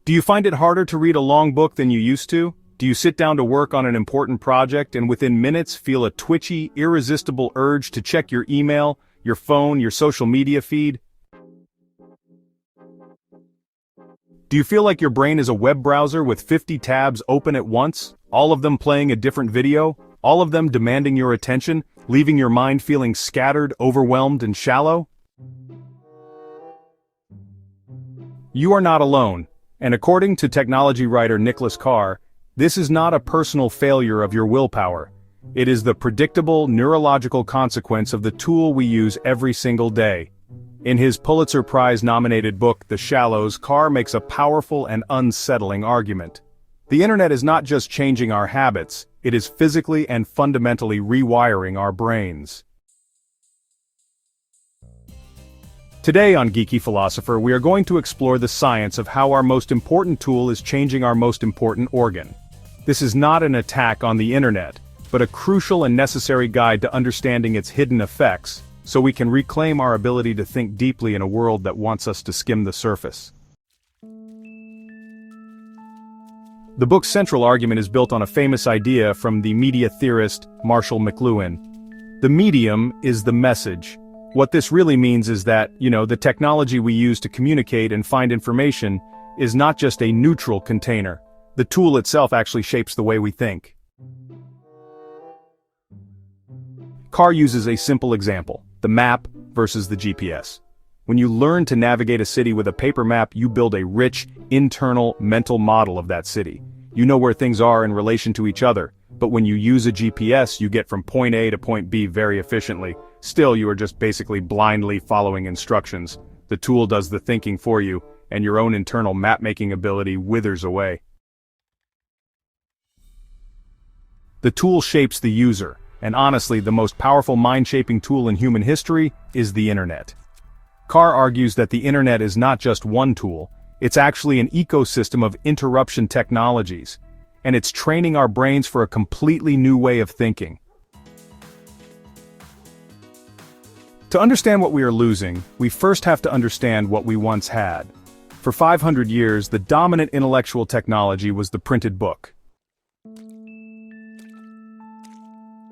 Do you find it harder to read a long book than you used to? Do you sit down to work on an important project and within minutes feel a twitchy, irresistible urge to check your email, your phone, your social media feed? Do you feel like your brain is a web browser with 50 tabs open at once, all of them playing a different video, all of them demanding your attention, leaving your mind feeling scattered, overwhelmed, and shallow? You are not alone, and according to technology writer Carr, this is not a personal failure of your willpower. It is the predictable neurological consequence of the tool we use every single day. In his Pulitzer Prize-nominated book, The Shallows, Carr makes a powerful and unsettling argument. The internet is not just changing our habits, it is physically and fundamentally rewiring our brains. Today on Geeky Philosopher, we are going to explore the science of how our most important tool is changing our most important organ. This is not an attack on the internet, but a crucial and necessary guide to understanding its hidden effects, so we can reclaim our ability to think deeply in a world that wants us to skim the surface. The book's central argument is built on a famous idea from the media theorist Marshall McLuhan. The medium is the message. What this really means is that, the technology we use to communicate and find information is not just a neutral container. The tool itself actually shapes the way we think. Carr uses a simple example, the map versus the GPS. When you learn to navigate a city with a paper map, you build a rich, internal, mental model of that city. You know where things are in relation to each other, but when you use a GPS, you get from point A to point B very efficiently. Still, you are just basically blindly following instructions. The tool does the thinking for you, and your own internal map-making ability withers away. The tool shapes the user, and honestly, the most powerful mind-shaping tool in human history is the internet. Carr argues that the internet is not just one tool, it's actually an ecosystem of interruption technologies, and it's training our brains for a completely new way of thinking. To understand what we are losing, we first have to understand what we once had. For 500 years, the dominant intellectual technology was the printed book.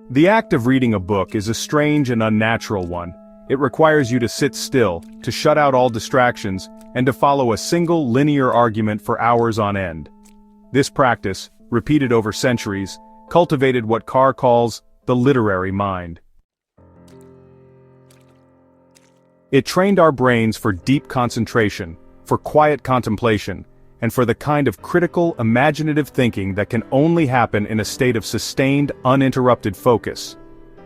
The act of reading a book is a strange and unnatural one. It requires you to sit still, to shut out all distractions, and to follow a single linear argument for hours on end. This practice, repeated over centuries, cultivated what Carr calls the literary mind. It trained our brains for deep concentration, for quiet contemplation, and for the kind of critical, imaginative thinking that can only happen in a state of sustained, uninterrupted focus.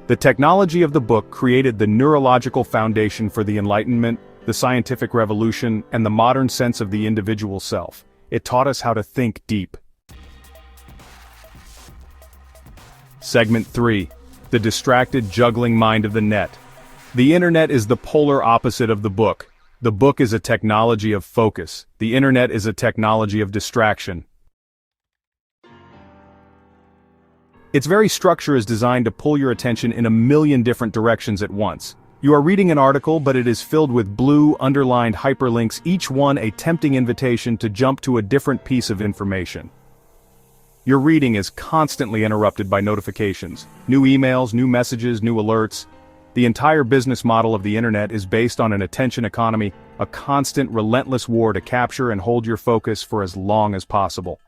The technology of the book created the neurological foundation for the Enlightenment, the scientific revolution, and the modern sense of the individual self. It taught us how to think deep. Segment 3. The distracted, juggling mind of the net. The internet is the polar opposite of the book. The book is a technology of focus. The internet is a technology of distraction. Its very structure is designed to pull your attention in a million different directions at once. You are reading an article, but it is filled with blue, underlined hyperlinks, each one a tempting invitation to jump to a different piece of information. Your reading is constantly interrupted by notifications, new emails, new messages, new alerts. The entire business model of the internet is based on an attention economy, a constant, relentless war to capture and hold your focus for as long as possible.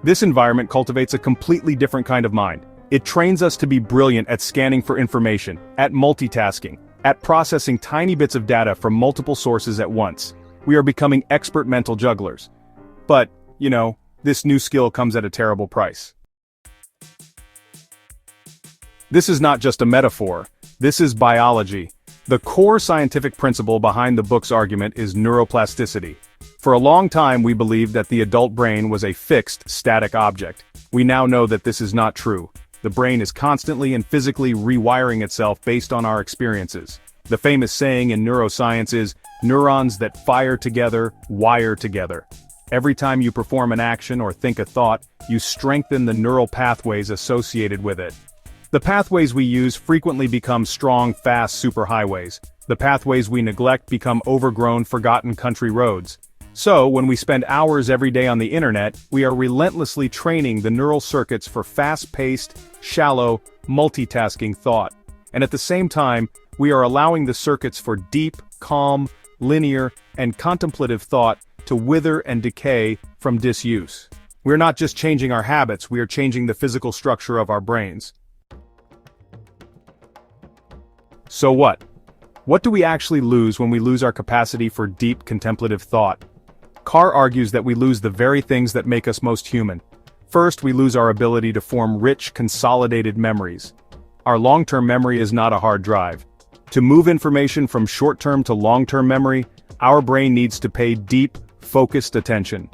This environment cultivates a completely different kind of mind. It trains us to be brilliant at scanning for information, at multitasking, at processing tiny bits of data from multiple sources at once. We are becoming expert mental jugglers. But, this new skill comes at a terrible price. This is not just a metaphor, this is biology. The core scientific principle behind the book's argument is neuroplasticity. For a long time we believed that the adult brain was a fixed, static object. We now know that this is not true. The brain is constantly and physically rewiring itself based on our experiences. The famous saying in neuroscience is, neurons that fire together, wire together. Every time you perform an action or think a thought, you strengthen the neural pathways associated with it. The pathways we use frequently become strong, fast superhighways. The pathways we neglect become overgrown, forgotten country roads. So, when we spend hours every day on the internet, we are relentlessly training the neural circuits for fast-paced, shallow, multitasking thought. And at the same time, we are allowing the circuits for deep, calm, linear, and contemplative thought to wither and decay from disuse. We're not just changing our habits, we are changing the physical structure of our brains. So what? What do we actually lose when we lose our capacity for deep contemplative thought? Carr argues that we lose the very things that make us most human. First, we lose our ability to form rich, consolidated memories. Our long-term memory is not a hard drive. To move information from short-term to long-term memory, our brain needs to pay deep, focused attention.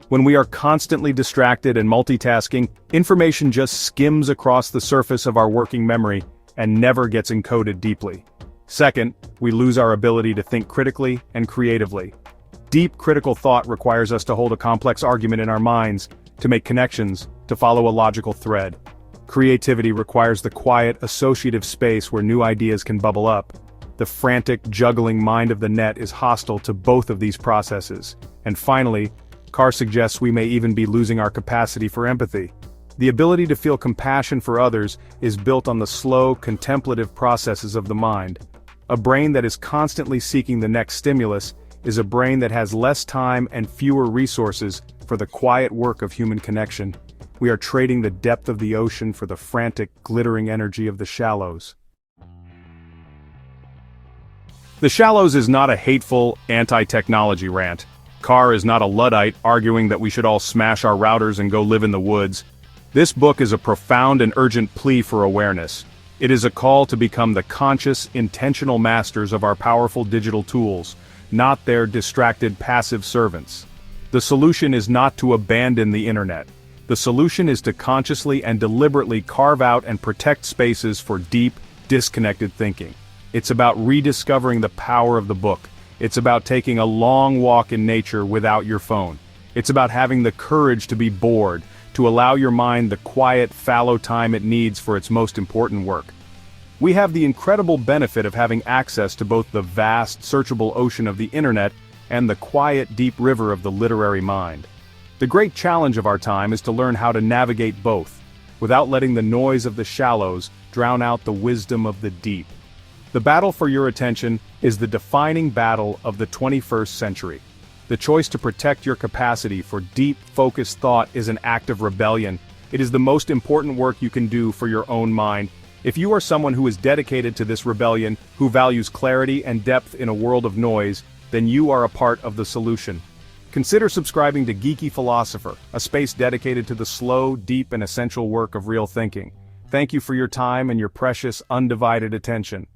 When we are constantly distracted and multitasking, information just skims across the surface of our working memory and never gets encoded deeply. Second, we lose our ability to think critically and creatively. Deep critical thought requires us to hold a complex argument in our minds, to make connections, to follow a logical thread. Creativity requires the quiet, associative space where new ideas can bubble up. The frantic, juggling mind of the net is hostile to both of these processes. And finally, Carr suggests we may even be losing our capacity for empathy. The ability to feel compassion for others is built on the slow, contemplative processes of the mind. A brain that is constantly seeking the next stimulus is a brain that has less time and fewer resources for the quiet work of human connection. We are trading the depth of the ocean for the frantic, glittering energy of the shallows. The Shallows is not a hateful, anti-technology rant. Carr is not a Luddite arguing that we should all smash our routers and go live in the woods. This book is a profound and urgent plea for awareness. It is a call to become the conscious, intentional masters of our powerful digital tools, not their distracted, passive servants. The solution is not to abandon the internet. The solution is to consciously and deliberately carve out and protect spaces for deep, disconnected thinking. It's about rediscovering the power of the book. It's about taking a long walk in nature without your phone. It's about having the courage to be bored, to allow your mind the quiet, fallow time it needs for its most important work. We have the incredible benefit of having access to both the vast, searchable ocean of the internet and the quiet, deep river of the literary mind. The great challenge of our time is to learn how to navigate both, without letting the noise of the shallows drown out the wisdom of the deep. The battle for your attention is the defining battle of the 21st century. The choice to protect your capacity for deep, focused thought is an act of rebellion. It is the most important work you can do for your own mind. If you are someone who is dedicated to this rebellion, who values clarity and depth in a world of noise, then you are a part of the solution. Consider subscribing to Geeky Philosopher, a space dedicated to the slow, deep, and essential work of real thinking. Thank you for your time and your precious, undivided attention.